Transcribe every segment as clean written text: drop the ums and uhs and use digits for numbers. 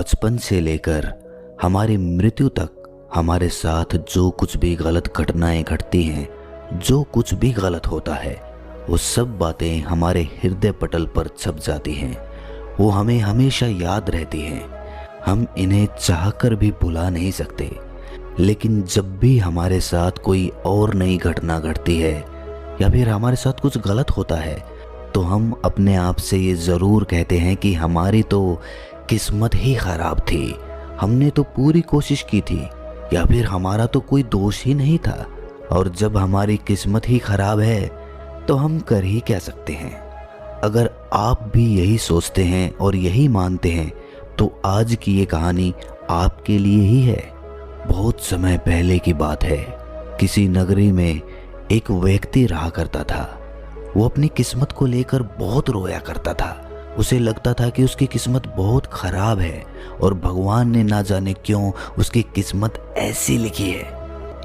बचपन से लेकर हमारी मृत्यु तक हमारे साथ जो कुछ भी गलत घटनाएं घटती हैं, जो कुछ भी गलत होता है, वो सब बातें हमारे हृदय पटल पर छप जाती हैं। वो हमें हमेशा याद रहती हैं। हम इन्हें चाहकर भी भुला नहीं सकते। लेकिन जब भी हमारे साथ कोई और नई घटना घटती है या फिर हमारे साथ कुछ गलत होता है, तो हम अपने आप से ये ज़रूर कहते हैं कि हमारी तो किस्मत ही ख़राब थी, हमने तो पूरी कोशिश की थी, या फिर हमारा तो कोई दोष ही नहीं था। और जब हमारी किस्मत ही ख़राब है तो हम कर ही क्या सकते हैं। अगर आप भी यही सोचते हैं और यही मानते हैं तो आज की ये कहानी आपके लिए ही है। बहुत समय पहले की बात है। किसी नगरी में एक व्यक्ति रहा करता था। वो अपनी किस्मत को लेकर बहुत रोया करता था। उसे लगता था कि उसकी किस्मत बहुत खराब है और भगवान ने ना जाने क्यों उसकी किस्मत ऐसी लिखी है।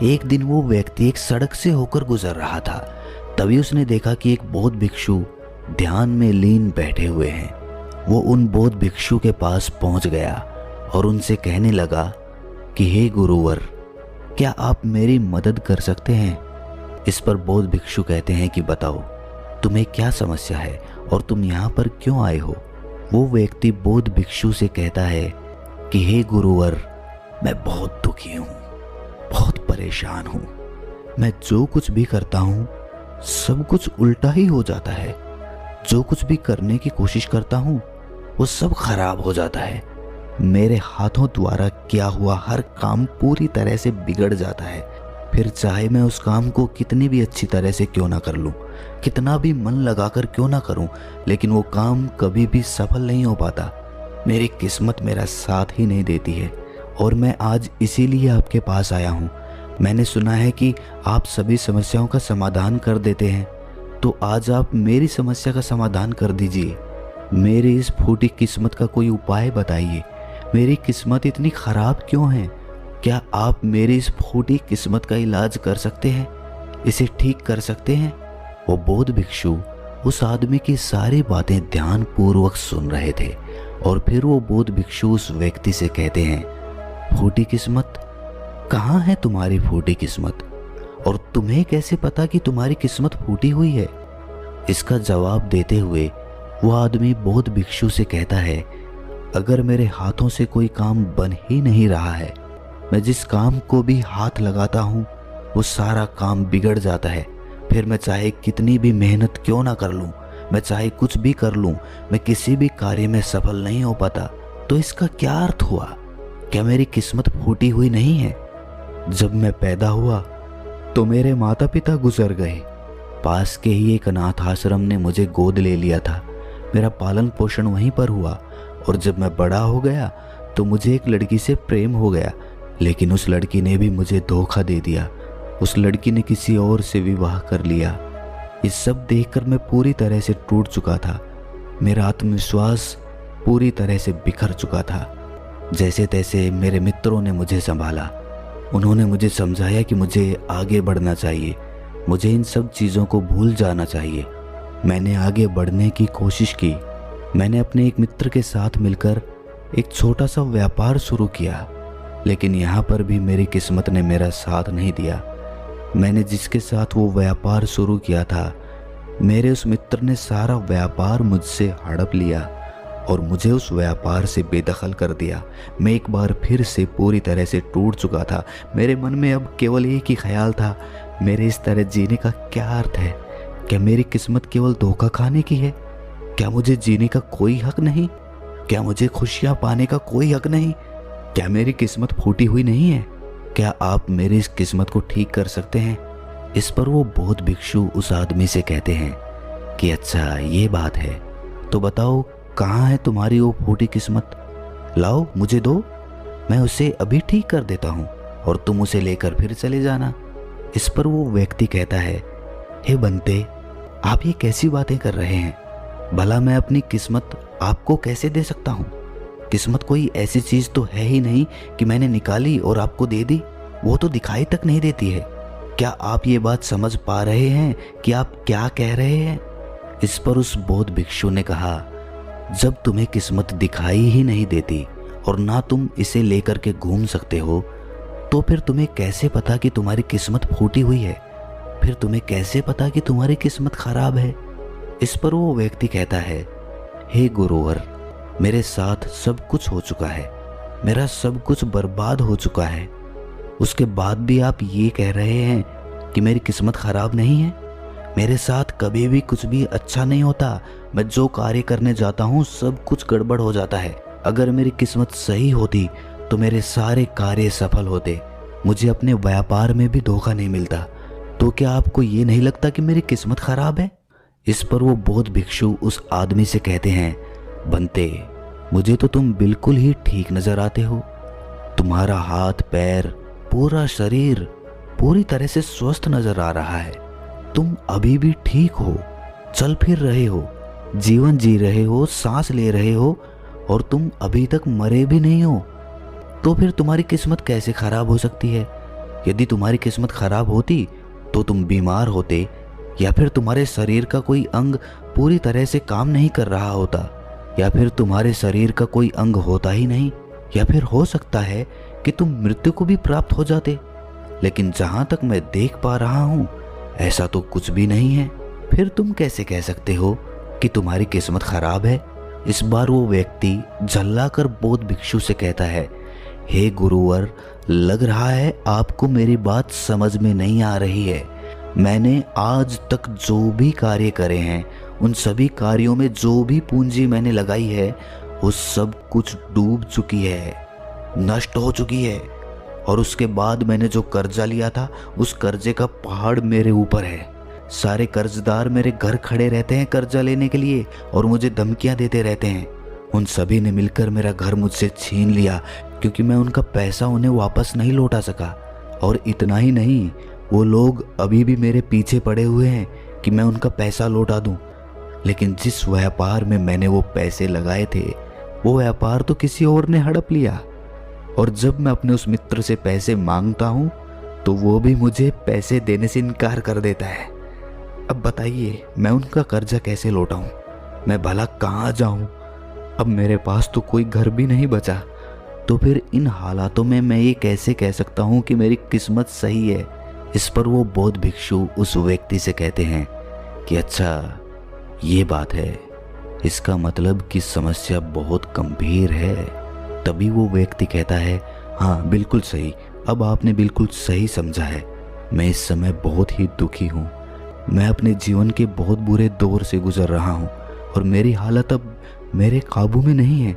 एक दिन वो व्यक्ति एक सड़क से होकर गुजर रहा था। तभी उसने देखा कि एक बौद्ध भिक्षु ध्यान में लीन बैठे हुए हैं। वो उन बौद्ध भिक्षु के पास पहुंच गया और उनसे कहने लगा कि हे गुरुवर, क्या आप मेरी मदद कर सकते हैं। इस पर बौद्ध भिक्षु कहते हैं कि बताओ, तुम्हें क्या समस्या है और तुम यहाँ पर क्यों आए हो। वो व्यक्ति बौद्ध भिक्षु से कहता है कि हे गुरुवर, मैं बहुत दुखी हूँ, बहुत परेशान हूँ। मैं जो कुछ भी करता हूँ सब कुछ उल्टा ही हो जाता है। जो कुछ भी करने की कोशिश करता हूँ वो सब खराब हो जाता है। मेरे हाथों द्वारा किया हुआ हर काम पूरी तरह से बिगड़ जाता है। फिर चाहे मैं उस काम को कितनी भी अच्छी तरह से क्यों ना कर लूं, कितना भी मन लगाकर क्यों ना करूं, लेकिन वो काम कभी भी सफल नहीं हो पाता। मेरी किस्मत मेरा साथ ही नहीं देती है और मैं आज इसीलिए आपके पास आया हूं। मैंने सुना है कि आप सभी समस्याओं का समाधान कर देते हैं, तो आज आप मेरी समस्या का समाधान कर दीजिए। मेरी इस फूटी किस्मत का कोई उपाय बताइए। मेरी किस्मत इतनी खराब क्यों है? क्या आप मेरी इस फूटी किस्मत का इलाज कर सकते हैं, इसे ठीक कर सकते हैं? वो बौद्ध भिक्षु उस आदमी की सारी बातें ध्यानपूर्वक सुन रहे थे और फिर वो बौद्ध भिक्षु उस व्यक्ति से कहते हैं, फूटी किस्मत, कहाँ है तुम्हारी फूटी किस्मत? और तुम्हें कैसे पता कि तुम्हारी किस्मत फूटी हुई है? इसका जवाब देते हुए वो आदमी बौद्ध भिक्षु से कहता है, अगर मेरे हाथों से कोई काम बन ही नहीं रहा है, मैं जिस काम को भी हाथ लगाता हूँ वो सारा काम बिगड़ जाता है। फिर मैं चाहे कितनी भी मेहनत क्यों ना कर लूँ, मैं चाहे कुछ भी कर लूँ, मैं किसी भी कार्य में सफल नहीं हो पाता। तो इसका क्या अर्थ हुआ? क्या मेरी किस्मत फूटी हुई नहीं है? जब मैं पैदा हुआ तो मेरे माता पिता गुजर गए। पास के ही एक अनाथ आश्रम ने मुझे गोद ले लिया था। मेरा पालन पोषण वहीं पर हुआ और जब मैं बड़ा हो गया तो मुझे एक लड़की से प्रेम हो गया, लेकिन उस लड़की ने भी मुझे धोखा दे दिया। उस लड़की ने किसी और से विवाह कर लिया। ये सब देखकर मैं पूरी तरह से टूट चुका था। मेरा आत्मविश्वास पूरी तरह से बिखर चुका था। जैसे तैसे मेरे मित्रों ने मुझे संभाला। उन्होंने मुझे समझाया कि मुझे आगे बढ़ना चाहिए, मुझे इन सब चीज़ों को भूल जाना चाहिए। मैंने आगे बढ़ने की कोशिश की। मैंने अपने एक मित्र के साथ मिलकर एक छोटा सा व्यापार शुरू किया, लेकिन यहाँ पर भी मेरी किस्मत ने मेरा साथ नहीं दिया। मैंने जिसके साथ वो व्यापार शुरू किया था, मेरे उस मित्र ने सारा व्यापार मुझसे हड़प लिया और मुझे उस व्यापार से बेदखल कर दिया। मैं एक बार फिर से पूरी तरह से टूट चुका था। मेरे मन में अब केवल एक ही ख्याल था, मेरे इस तरह जीने का क्या अर्थ है? क्या मेरी किस्मत केवल धोखा खाने की है? क्या मुझे जीने का कोई हक नहीं? क्या मुझे खुशियाँ पाने का कोई हक नहीं? क्या मेरी किस्मत फूटी हुई नहीं है? क्या आप मेरी इस किस्मत को ठीक कर सकते हैं? इस पर वो बौद्ध भिक्षु उस आदमी से कहते हैं कि अच्छा ये बात है, तो बताओ कहाँ है तुम्हारी वो फूटी किस्मत? लाओ मुझे दो, मैं उसे अभी ठीक कर देता हूँ और तुम उसे लेकर फिर चले जाना। इस पर वो व्यक्ति कहता है, हे बंते, आप ये कैसी बातें कर रहे हैं? भला मैं अपनी किस्मत आपको कैसे दे सकता हूँ? किस्मत कोई ऐसी चीज़ तो है ही नहीं कि मैंने निकाली और आपको दे दी। वो तो दिखाई तक नहीं देती है। क्या आप ये बात समझ पा रहे हैं कि आप क्या कह रहे हैं? इस पर उस बौद्ध भिक्षु ने कहा, जब तुम्हें किस्मत दिखाई ही नहीं देती और ना तुम इसे लेकर के घूम सकते हो, तो फिर तुम्हें कैसे पता कि तुम्हारी किस्मत फूटी हुई है? फिर तुम्हें कैसे पता कि तुम्हारी किस्मत खराब है? इस पर वो व्यक्ति कहता है, हे गुरुवर, मेरे साथ सब कुछ हो चुका है, मेरा सब कुछ बर्बाद हो चुका है, उसके बाद भी आप ये कह रहे हैं कि मेरी किस्मत खराब नहीं है? मेरे साथ कभी भी कुछ भी अच्छा नहीं होता। मैं जो कार्य करने जाता हूँ सब कुछ गड़बड़ हो जाता है। अगर मेरी किस्मत सही होती तो मेरे सारे कार्य सफल होते, मुझे अपने व्यापार में भी धोखा नहीं मिलता। तो क्या आपको ये नहीं लगता कि मेरी किस्मत खराब है? इस पर वो बौद्ध भिक्षु उस आदमी से कहते हैं, बंते, मुझे तो तुम बिल्कुल ही ठीक नजर आते हो। तुम्हारा हाथ पैर पूरा शरीर पूरी तरह से स्वस्थ नजर आ रहा है। तुम अभी भी ठीक हो, चल फिर रहे हो, जीवन जी रहे हो, सांस ले रहे हो और तुम अभी तक मरे भी नहीं हो। तो फिर तुम्हारी किस्मत कैसे खराब हो सकती है? यदि तुम्हारी किस्मत खराब होती तो तुम बीमार होते, या फिर तुम्हारे शरीर का कोई अंग पूरी तरह से काम नहीं कर रहा होता, या फिर तुम्हारे शरीर का कोई अंग होता ही नहीं, या फिर हो सकता है कि तुम मृत्यु को भी प्राप्त हो जाते। लेकिन जहां तक मैं देख पा रहा हूं ऐसा तो कुछ भी नहीं है। फिर तुम कैसे कह सकते हो कि तुम्हारी किस्मत खराब है? इस बार वो व्यक्ति झल्लाकर बौद्ध भिक्षु से कहता है, हे गुरुवर, लग रहा है आपको मेरी बात समझ में नहीं आ रही है। मैंने आज तक जो भी कार्य करे हैं, उन सभी कार्यों में जो भी पूंजी मैंने लगाई है वो सब कुछ डूब चुकी है, नष्ट हो चुकी है। और उसके बाद मैंने जो कर्जा लिया था उस कर्जे का पहाड़ मेरे ऊपर है। सारे कर्जदार मेरे घर खड़े रहते हैं कर्जा लेने के लिए और मुझे धमकियां देते रहते हैं। उन सभी ने मिलकर मेरा घर मुझसे छीन लिया क्योंकि मैं उनका पैसा उन्हें वापस नहीं लौटा सका। और इतना ही नहीं, वो लोग अभी भी मेरे पीछे पड़े हुए हैं कि मैं उनका पैसा लौटा दूं। लेकिन जिस व्यापार में मैंने वो पैसे लगाए थे वो व्यापार तो किसी और ने हड़प लिया। और जब मैं अपने उस मित्र से पैसे मांगता हूं तो वो भी मुझे पैसे देने से इनकार कर देता है। अब बताइए, मैं उनका कर्जा कैसे लौटाऊं? मैं भला कहाँ जाऊं? अब मेरे पास तो कोई घर भी नहीं बचा। तो फिर इन हालातों में मैं ये कैसे कह सकता हूँ कि मेरी किस्मत सही है? इस पर वो बौद्ध भिक्षु उस व्यक्ति से कहते हैं कि अच्छा, ये बात है, इसका मतलब कि समस्या बहुत गंभीर है। तभी वो व्यक्ति कहता है, हाँ बिल्कुल सही, अब आपने बिल्कुल सही समझा है। मैं इस समय बहुत ही दुखी हूँ। मैं अपने जीवन के बहुत बुरे दौर से गुजर रहा हूँ और मेरी हालत अब मेरे काबू में नहीं है।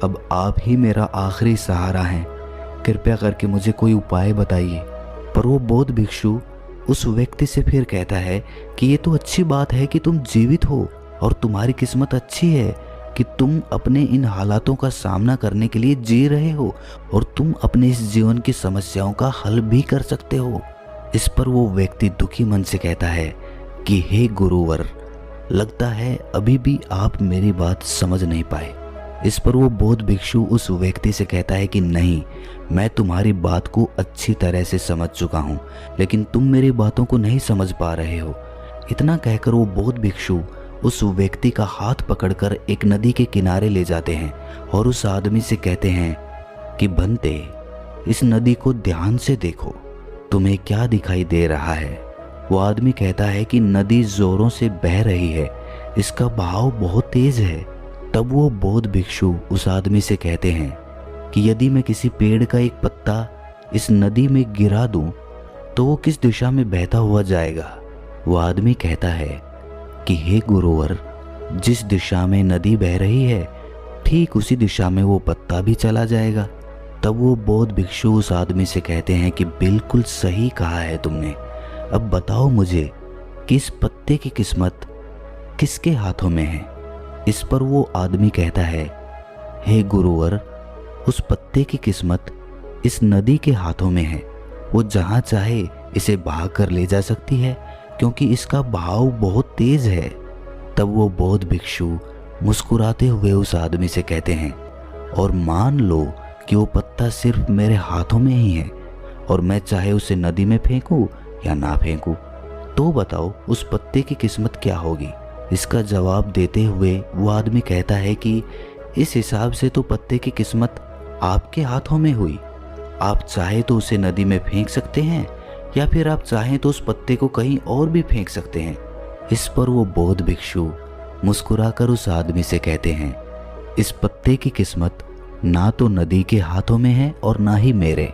अब आप ही मेरा आखिरी सहारा हैं। कृपया करके मुझे कोई उपाय बताइए। पर वो बौद्ध भिक्षु उस व्यक्ति से फिर कहता है कि ये तो अच्छी बात है कि तुम जीवित हो और तुम्हारी किस्मत अच्छी है कि तुम अपने इन हालातों का सामना करने के लिए जी रहे हो और तुम अपने इस जीवन की समस्याओं का हल भी कर सकते हो। इस पर वो व्यक्ति दुखी मन से कहता है कि हे गुरुवर, लगता है अभी भी आप मेरी बात समझ नहीं पाए। इस पर वो बौद्ध भिक्षु उस व्यक्ति से कहता है कि नहीं, मैं तुम्हारी बात को अच्छी तरह से समझ चुका हूँ, लेकिन तुम मेरी बातों को नहीं समझ पा रहे हो। इतना कहकर वो बौद्ध भिक्षु उस व्यक्ति का हाथ पकड़कर एक नदी के किनारे ले जाते हैं और उस आदमी से कहते हैं कि बंते, इस नदी को ध्यान से देखो, तुम्हें क्या दिखाई दे रहा है? वो आदमी कहता है कि नदी जोरों से बह रही है, इसका बहाव बहुत तेज है। तब वो बौद्ध भिक्षु उस आदमी से कहते हैं कि यदि मैं किसी पेड़ का एक पत्ता इस नदी में गिरा दूं तो वो किस दिशा में बहता हुआ जाएगा? वो आदमी कहता है कि हे गुरुवर, जिस दिशा में नदी बह रही है ठीक उसी दिशा में वो पत्ता भी चला जाएगा। तब वो बौद्ध भिक्षु उस आदमी से कहते हैं कि बिल्कुल सही कहा है तुमने। अब बताओ मुझे कि इस पत्ते की किस्मत किसके हाथों में है? इस पर वो आदमी कहता है, हे गुरुवर, उस पत्ते की किस्मत इस नदी के हाथों में है। वो जहाँ चाहे इसे बहा कर ले जा सकती है क्योंकि इसका बहाव बहुत तेज है। तब वो बौद्ध भिक्षु मुस्कुराते हुए उस आदमी से कहते हैं, और मान लो कि वो पत्ता सिर्फ मेरे हाथों में ही है और मैं चाहे उसे नदी में फेंकूं या ना फेंकूं, तो बताओ उस पत्ते की किस्मत क्या होगी? इसका जवाब देते हुए वो आदमी कहता है कि इस हिसाब से तो पत्ते की किस्मत आपके हाथों में हुई। आप चाहे तो उसे नदी में फेंक सकते हैं या फिर आप चाहें तो उस पत्ते को कहीं और भी फेंक सकते हैं। इस पर वो बौद्ध भिक्षु मुस्कुराकर उस आदमी से कहते हैं, इस पत्ते की किस्मत ना तो नदी के हाथों में है और ना ही मेरे,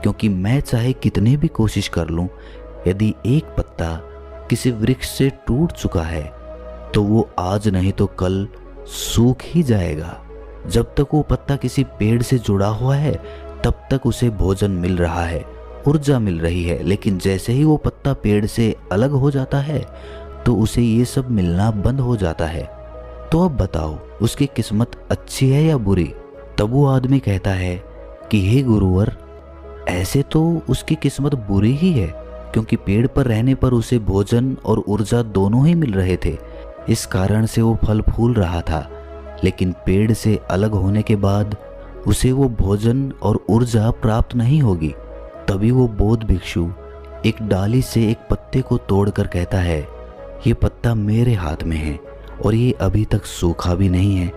क्योंकि मैं चाहे कितनी भी कोशिश कर लूं, यदि एक पत्ता किसी वृक्ष से टूट चुका है तो वो आज नहीं तो कल सूख ही जाएगा। जब तक वो पत्ता किसी पेड़ से जुड़ा हुआ है तब तक उसे भोजन मिल रहा है, ऊर्जा मिल रही है, लेकिन जैसे ही वो पत्ता पेड़ से अलग हो जाता है तो उसे ये सब मिलना बंद हो जाता है। तो अब बताओ उसकी किस्मत अच्छी है या बुरी? तब वो आदमी कहता है कि हे गुरुवर, ऐसे तो उसकी किस्मत बुरी ही है, क्योंकि पेड़ पर रहने पर उसे भोजन और ऊर्जा दोनों ही मिल रहे थे। इस कारण से वो फल फूल रहा था, लेकिन पेड़ से अलग होने के बाद उसे वो भोजन और ऊर्जा प्राप्त नहीं होगी। तभी वो बौद्ध भिक्षु एक डाली से एक पत्ते को तोड़कर कहता है, ये पत्ता मेरे हाथ में है और ये अभी तक सूखा भी नहीं है।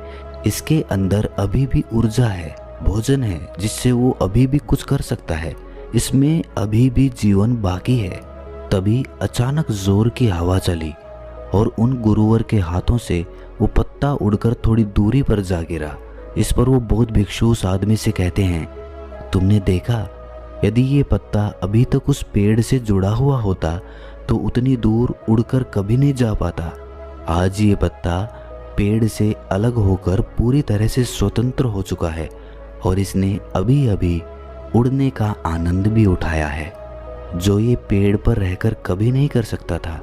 इसके अंदर अभी भी ऊर्जा है, भोजन है, जिससे वो अभी भी कुछ कर सकता है। इसमें अभी भी जीवन बाकी है। तभी अचानक जोर की हवा चली और उन गुरुवर के हाथों से वो पत्ता उड़कर थोड़ी दूरी पर जा गिरा। इस पर वो बौद्ध भिक्षु उस आदमी से कहते हैं, तुमने देखा, यदि ये पत्ता अभी तक उस पेड़ से जुड़ा हुआ होता तो उतनी दूर उड़कर कभी नहीं जा पाता। आज ये पत्ता पेड़ से अलग होकर पूरी तरह से स्वतंत्र हो चुका है और इसने अभी अभी उड़ने का आनंद भी उठाया है, जो ये पेड़ पर रहकर कभी नहीं कर सकता था।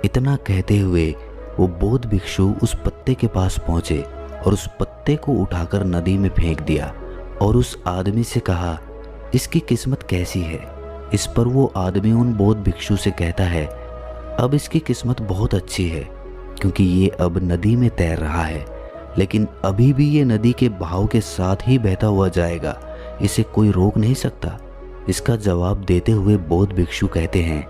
इतना कहते हुए वो बौद्ध भिक्षु उस पत्ते के पास पहुंचे और उस पत्ते को उठाकर नदी में फेंक दिया और उस आदमी से कहा, इसकी किस्मत कैसी है? इस पर वो आदमी उन बौद्ध भिक्षु से कहता है, अब इसकी किस्मत बहुत अच्छी है, क्योंकि ये अब नदी में तैर रहा है, लेकिन अभी भी ये नदी के बहाव के साथ ही बहता हुआ जाएगा, इसे कोई रोक नहीं सकता। इसका जवाब देते हुए बौद्ध भिक्षु कहते हैं,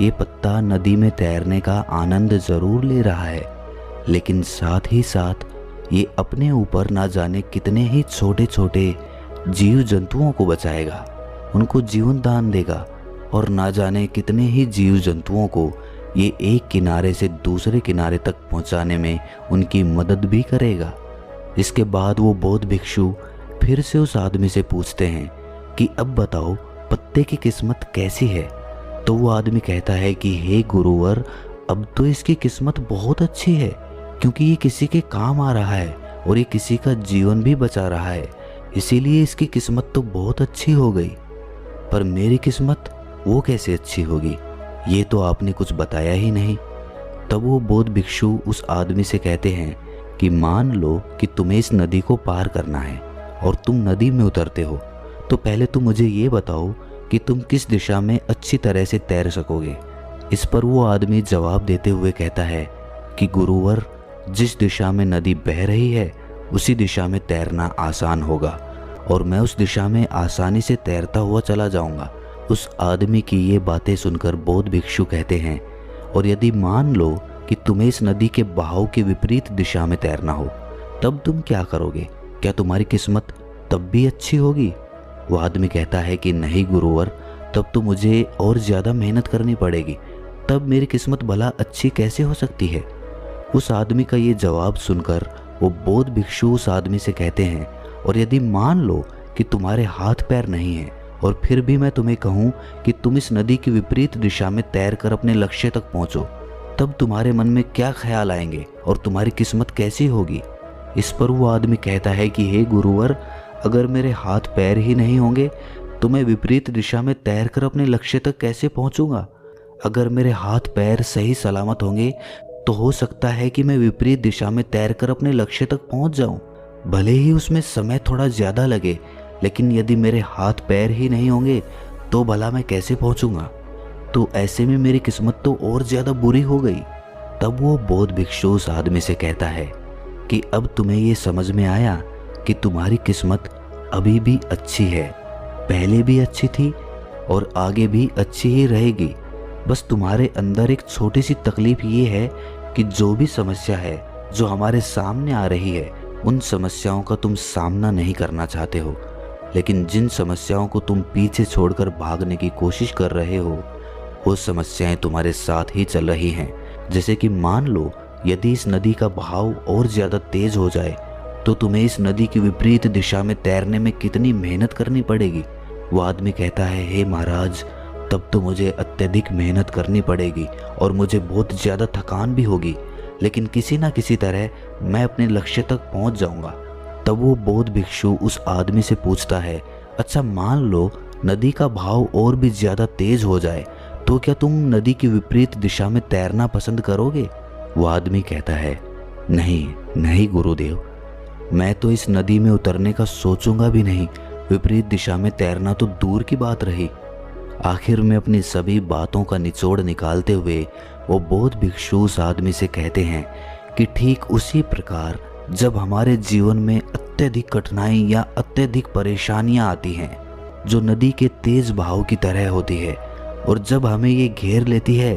ये पत्ता नदी में तैरने का आनंद जरूर ले रहा है, लेकिन साथ ही साथ ये अपने ऊपर ना जाने कितने ही छोटे छोटे जीव जंतुओं को बचाएगा, उनको जीवन दान देगा और ना जाने कितने ही जीव जंतुओं को ये एक किनारे से दूसरे किनारे तक पहुंचाने में उनकी मदद भी करेगा। इसके बाद वो बौद्ध भिक्षु फिर से उस आदमी से पूछते हैं कि अब बताओ पत्ते की किस्मत कैसी है? तो वो आदमी कहता है कि हे गुरुवर, अब तो इसकी किस्मत बहुत अच्छी है, क्योंकि ये किसी के काम आ रहा है और ये किसी का जीवन भी बचा रहा है, इसीलिए इसकी किस्मत तो बहुत अच्छी हो गई। पर मेरी किस्मत वो कैसे अच्छी होगी? ये तो आपने कुछ बताया ही नहीं। तब वो बौद्ध भिक्षु उस आदमी से कहते हैं कि मान लो कि तुम्हें इस नदी को पार करना है और तुम नदी में उतरते हो, तो पहले तुम मुझे ये बताओ कि तुम किस दिशा में अच्छी तरह से तैर सकोगे। इस पर वो आदमी जवाब देते हुए कहता है कि गुरुवर, जिस दिशा में नदी बह रही है उसी दिशा में तैरना आसान होगा और मैं उस दिशा में आसानी से तैरता हुआ चला जाऊंगा। उस आदमी की ये बातें सुनकर बौद्ध भिक्षु कहते हैं, और यदि मान लो कि तुम्हें इस नदी के बहाव के विपरीत दिशा में तैरना हो, तब तुम क्या करोगे? क्या तुम्हारी किस्मत तब भी अच्छी होगी? वो आदमी कहता है कि नहीं गुरुवर, तब तो मुझे और ज़्यादा मेहनत करनी पड़ेगी, तब मेरी किस्मत भला अच्छी कैसे हो सकती है? उस आदमी का ये जवाब सुनकर वो बौद्ध भिक्षु उस आदमी से कहते हैं, और यदि मान लो कि तुम्हारे हाथ पैर नहीं हैं और फिर भी मैं तुम्हें कहूँ कि तुम इस नदी की विपरीत दिशा में तैरकर अपने लक्ष्य तक पहुँचो, तब तुम्हारे मन में क्या ख्याल आएंगे और तुम्हारी किस्मत कैसी होगी? इस पर वो आदमी कहता है कि हे गुरुवर, अगर मेरे हाथ पैर ही नहीं होंगे तो मैं विपरीत दिशा में तैरकर अपने लक्ष्य तक कैसे पहुँचूंगा? अगर मेरे हाथ पैर सही सलामत होंगे तो हो सकता है कि मैं विपरीत दिशा में तैरकर अपने लक्ष्य तक पहुँच जाऊँ, भले ही उसमें समय थोड़ा ज़्यादा लगे, लेकिन यदि मेरे हाथ पैर ही नहीं होंगे तो भला मैं कैसे पहुंचूंगा? तो ऐसे में मेरी किस्मत तो और ज़्यादा बुरी हो गई। तब वो बौद्ध भिक्षु उस आदमी से कहता है कि अब तुम्हें ये समझ में आया कि तुम्हारी किस्मत अभी भी अच्छी है, पहले भी अच्छी थी और आगे भी अच्छी ही रहेगी। बस तुम्हारे अंदर एक छोटी सी तकलीफ ये है कि जो भी समस्या है जो हमारे सामने आ रही है, उन समस्याओं का तुम सामना नहीं करना चाहते हो, लेकिन जिन समस्याओं को तुम पीछे छोड़कर भागने की कोशिश कर रहे हो, वो समस्याएं तुम्हारे साथ ही चल रही हैं। जैसे कि मान लो यदि इस नदी का बहाव और ज़्यादा तेज हो जाए तो तुम्हें इस नदी की विपरीत दिशा में तैरने में कितनी मेहनत करनी पड़ेगी। वो आदमी कहता है, हे महाराज, तब तो मुझे अत्यधिक मेहनत करनी पड़ेगी और मुझे बहुत ज़्यादा थकान भी होगी, लेकिन किसी ना किसी तरह मैं अपने लक्ष्य तक पहुंच जाऊंगा। तब वो बौद्ध भिक्षु उस आदमी से पूछता है, अच्छा मान लो नदी का बहाव और भी ज़्यादा तेज हो जाए तो क्या तुम नदी की विपरीत दिशा में तैरना पसंद करोगे? वो आदमी कहता है, नहीं नहीं गुरुदेव, मैं तो इस नदी में उतरने का सोचूंगा भी नहीं, विपरीत दिशा में तैरना तो दूर की बात रही। आखिर में अपनी सभी बातों का निचोड़ निकालते हुए वो बौद्ध भिक्षु उस आदमी से कहते हैं कि ठीक उसी प्रकार जब हमारे जीवन में अत्यधिक कठिनाई या अत्यधिक परेशानियां आती हैं जो नदी के तेज बहाव की तरह होती है, और जब हमें ये घेर लेती है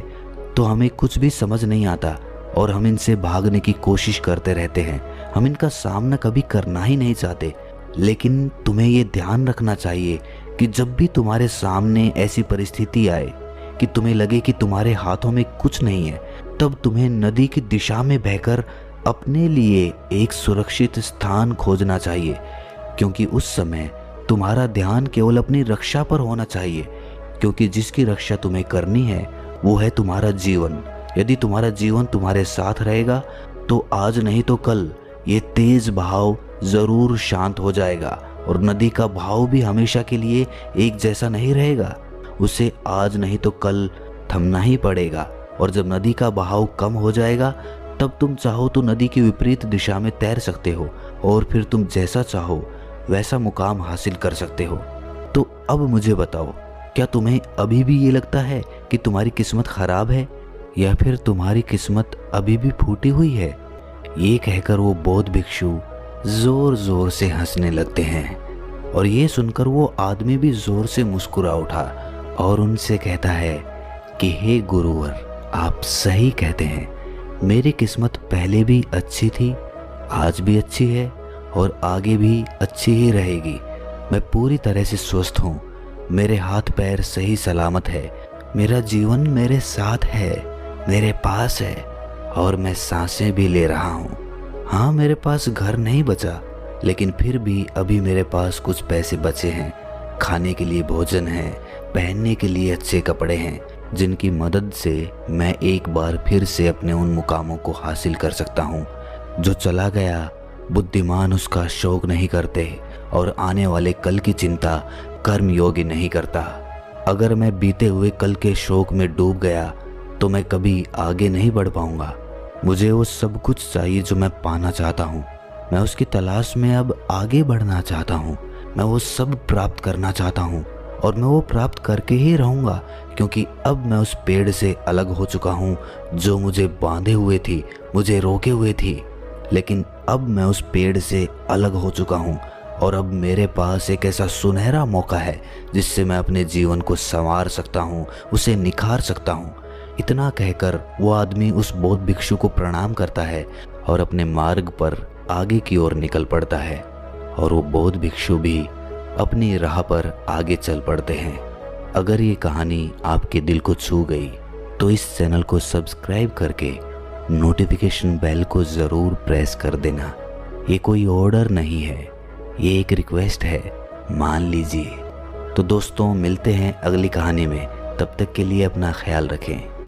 तो हमें कुछ भी समझ नहीं आता और हम इनसे भागने की कोशिश करते रहते हैं। हम इनका सामना कभी करना ही नहीं चाहते। लेकिन तुम्हें ये ध्यान रखना चाहिए कि जब भी तुम्हारे सामने ऐसी परिस्थिति आए कि तुम्हें लगे कि तुम्हारे हाथों में कुछ नहीं है, तब तुम्हें नदी की दिशा में बहकर अपने लिए एक सुरक्षित स्थान खोजना चाहिए, क्योंकि उस समय तुम्हारा ध्यान केवल अपनी रक्षा पर होना चाहिए, क्योंकि जिसकी रक्षा तुम्हें करनी है वो है तुम्हारा जीवन। यदि तुम्हारा जीवन तुम्हारे साथ रहेगा तो आज नहीं तो कल ये तेज बहाव जरूर शांत हो जाएगा, और नदी का बहाव भी हमेशा के लिए एक जैसा नहीं रहेगा। उसे आज नहीं तो कल थमना ही पड़ेगा, और जब नदी का बहाव कम हो जाएगा तब तुम चाहो तो नदी की विपरीत दिशा में तैर सकते हो और फिर तुम जैसा चाहो वैसा मुकाम हासिल कर सकते हो। तो अब मुझे बताओ, क्या तुम्हें अभी भी ये लगता है कि तुम्हारी किस्मत खराब है, या फिर तुम्हारी किस्मत अभी भी फूटी हुई है? ये कहकर वो बौद्ध भिक्षु जोर जोर से हंसने लगते हैं, और ये सुनकर वो आदमी भी जोर से मुस्कुरा उठा और उनसे कहता है कि हे गुरुवर, आप सही कहते हैं, मेरी किस्मत पहले भी अच्छी थी, आज भी अच्छी है और आगे भी अच्छी ही रहेगी। मैं पूरी तरह से स्वस्थ हूँ, मेरे हाथ पैर सही सलामत है, मेरा जीवन मेरे साथ है, मेरे पास है, और मैं सांसें भी ले रहा हूँ। हाँ, मेरे पास घर नहीं बचा, लेकिन फिर भी अभी मेरे पास कुछ पैसे बचे हैं, खाने के लिए भोजन है, पहनने के लिए अच्छे कपड़े हैं, जिनकी मदद से मैं एक बार फिर से अपने उन मुकामों को हासिल कर सकता हूँ। जो चला गया बुद्धिमान उसका शोक नहीं करते और आने वाले कल की चिंता कर्मयोगी नहीं करता। अगर मैं बीते हुए कल के शोक में डूब गया तो मैं कभी आगे नहीं बढ़ पाऊंगा। मुझे वो सब कुछ चाहिए जो मैं पाना चाहता हूँ, मैं उसकी तलाश में अब आगे बढ़ना चाहता हूँ, मैं वो सब प्राप्त करना चाहता हूँ और मैं वो प्राप्त करके ही रहूँगा, क्योंकि अब मैं उस पेड़ से अलग हो चुका हूँ जो मुझे बांधे हुए थी, मुझे रोके हुए थी। लेकिन अब मैं उस पेड़ से अलग हो चुका हूँ और अब मेरे पास एक ऐसा सुनहरा मौका है जिससे मैं अपने जीवन को संवार सकता हूँ, उसे निखार सकता हूँ। इतना कहकर वो आदमी उस बौद्ध भिक्षु को प्रणाम करता है और अपने मार्ग पर आगे की ओर निकल पड़ता है, और वो बौद्ध भिक्षु भी अपनी राह पर आगे चल पड़ते हैं। अगर ये कहानी आपके दिल को छू गई तो इस चैनल को सब्सक्राइब करके नोटिफिकेशन बेल को ज़रूर प्रेस कर देना। ये कोई ऑर्डर नहीं है, ये एक रिक्वेस्ट है, मान लीजिए। तो दोस्तों, मिलते हैं अगली कहानी में, तब तक के लिए अपना ख्याल रखें।